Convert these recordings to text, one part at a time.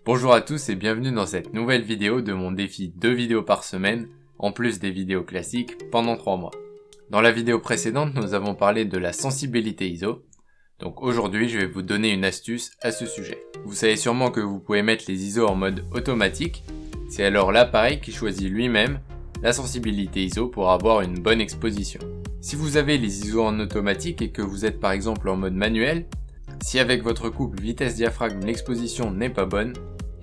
Bonjour à tous et bienvenue dans cette nouvelle vidéo de mon défi 2 vidéos par semaine, en plus des vidéos classiques, pendant 3 mois. Dans la vidéo précédente, nous avons parlé de la sensibilité ISO. Donc aujourd'hui, je vais vous donner une astuce à ce sujet. Vous savez sûrement que vous pouvez mettre les ISO en mode automatique. C'est alors l'appareil qui choisit lui-même la sensibilité ISO pour avoir une bonne exposition. Si vous avez les ISO en automatique et que vous êtes par exemple en mode manuel, si avec votre couple vitesse-diaphragme l'exposition n'est pas bonne,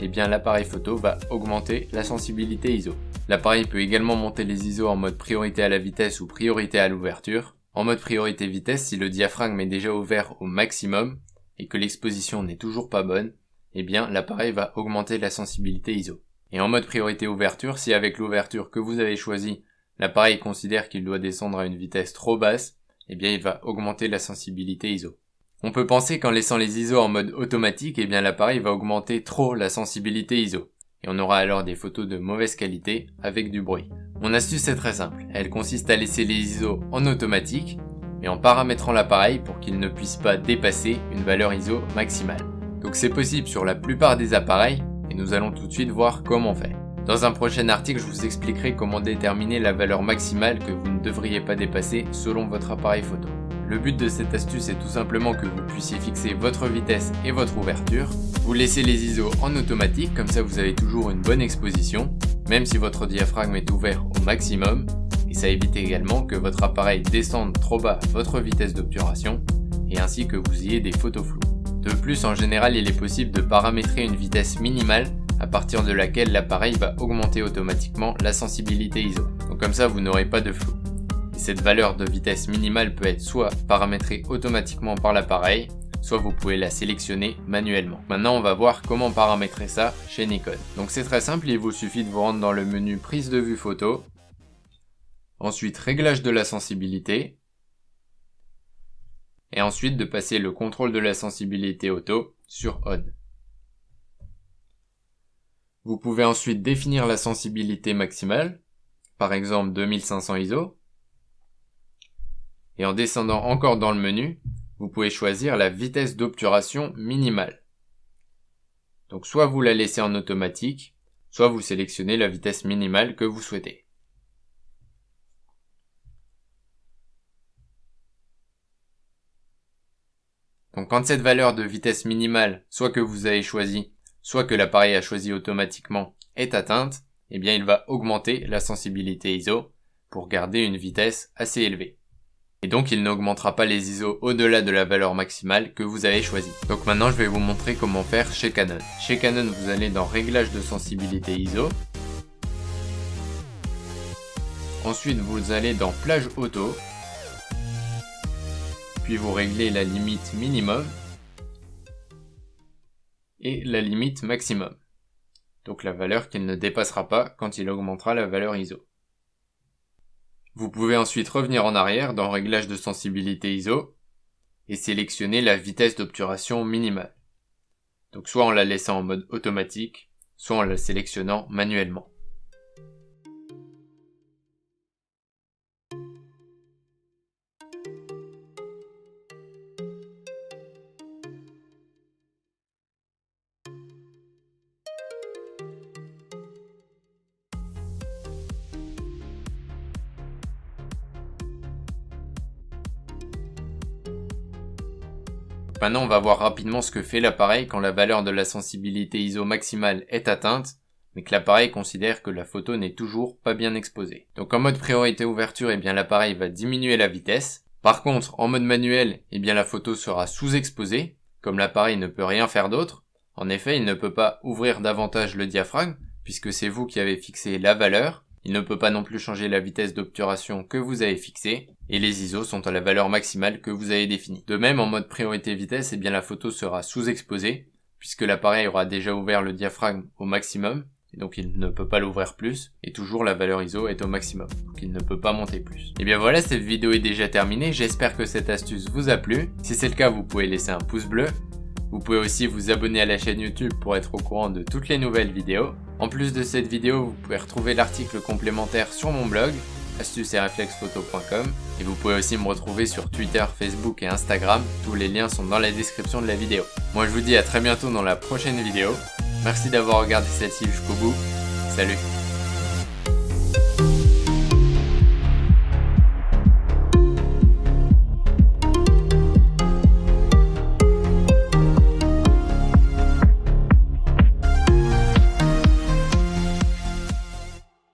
eh bien l'appareil photo va augmenter la sensibilité ISO. L'appareil peut également monter les ISO en mode priorité à la vitesse ou priorité à l'ouverture. En mode priorité vitesse, si le diaphragme est déjà ouvert au maximum et que l'exposition n'est toujours pas bonne, eh bien l'appareil va augmenter la sensibilité ISO. Et en mode priorité ouverture, si avec l'ouverture que vous avez choisie, l'appareil considère qu'il doit descendre à une vitesse trop basse, eh bien il va augmenter la sensibilité ISO. On peut penser qu'en laissant les ISO en mode automatique, eh bien l'appareil va augmenter trop la sensibilité ISO. Et on aura alors des photos de mauvaise qualité avec du bruit. Mon astuce est très simple, elle consiste à laisser les ISO en automatique, mais en paramétrant l'appareil pour qu'il ne puisse pas dépasser une valeur ISO maximale. Donc c'est possible sur la plupart des appareils, et nous allons tout de suite voir comment faire. Dans un prochain article, je vous expliquerai comment déterminer la valeur maximale que vous ne devriez pas dépasser selon votre appareil photo. Le but de cette astuce est tout simplement que vous puissiez fixer votre vitesse et votre ouverture. Vous laissez les ISO en automatique, comme ça vous avez toujours une bonne exposition, même si votre diaphragme est ouvert au maximum, et ça évite également que votre appareil descende trop bas votre vitesse d'obturation, et ainsi que vous ayez des photos floues. De plus, en général, il est possible de paramétrer une vitesse minimale à partir de laquelle l'appareil va augmenter automatiquement la sensibilité ISO. Donc comme ça, vous n'aurez pas de flou. Et cette valeur de vitesse minimale peut être soit paramétrée automatiquement par l'appareil, soit vous pouvez la sélectionner manuellement. Maintenant, on va voir comment paramétrer ça chez Nikon. Donc c'est très simple, il vous suffit de vous rendre dans le menu prise de vue photo, ensuite réglage de la sensibilité, et ensuite de passer le contrôle de la sensibilité auto sur On. Vous pouvez ensuite définir la sensibilité maximale, par exemple 2500 ISO, et en descendant encore dans le menu, vous pouvez choisir la vitesse d'obturation minimale. Donc soit vous la laissez en automatique, soit vous sélectionnez la vitesse minimale que vous souhaitez. Donc quand cette valeur de vitesse minimale, soit que vous avez choisi, soit que l'appareil a choisi automatiquement, est atteinte, eh bien il va augmenter la sensibilité ISO pour garder une vitesse assez élevée. Et donc il n'augmentera pas les ISO au-delà de la valeur maximale que vous avez choisie. Donc maintenant je vais vous montrer comment faire chez Canon. Chez Canon, vous allez dans Réglages de sensibilité ISO. Ensuite vous allez dans Plage auto. Puis vous réglez la limite minimum et la limite maximum. Donc la valeur qu'il ne dépassera pas quand il augmentera la valeur ISO. Vous pouvez ensuite revenir en arrière dans Réglages de sensibilité ISO et sélectionner la vitesse d'obturation minimale. Donc soit en la laissant en mode automatique, soit en la sélectionnant manuellement. Maintenant, on va voir rapidement ce que fait l'appareil quand la valeur de la sensibilité ISO maximale est atteinte, mais que l'appareil considère que la photo n'est toujours pas bien exposée. Donc en mode priorité ouverture, eh bien l'appareil va diminuer la vitesse. Par contre, en mode manuel, eh bien la photo sera sous-exposée, comme l'appareil ne peut rien faire d'autre. En effet, il ne peut pas ouvrir davantage le diaphragme, puisque c'est vous qui avez fixé la valeur. Il ne peut pas non plus changer la vitesse d'obturation que vous avez fixée, et les ISO sont à la valeur maximale que vous avez définie. De même, en mode priorité vitesse, eh bien la photo sera sous-exposée, puisque l'appareil aura déjà ouvert le diaphragme au maximum, et donc il ne peut pas l'ouvrir plus, et toujours la valeur ISO est au maximum, donc il ne peut pas monter plus. Et bien voilà, cette vidéo est déjà terminée, j'espère que cette astuce vous a plu. Si c'est le cas, vous pouvez laisser un pouce bleu. Vous pouvez aussi vous abonner à la chaîne YouTube pour être au courant de toutes les nouvelles vidéos. En plus de cette vidéo, vous pouvez retrouver l'article complémentaire sur mon blog, astuces-et-réflexes-photo.com, et vous pouvez aussi me retrouver sur Twitter, Facebook et Instagram, tous les liens sont dans la description de la vidéo. Moi je vous dis à très bientôt dans la prochaine vidéo, Merci d'avoir regardé celle-ci jusqu'au bout. Salut!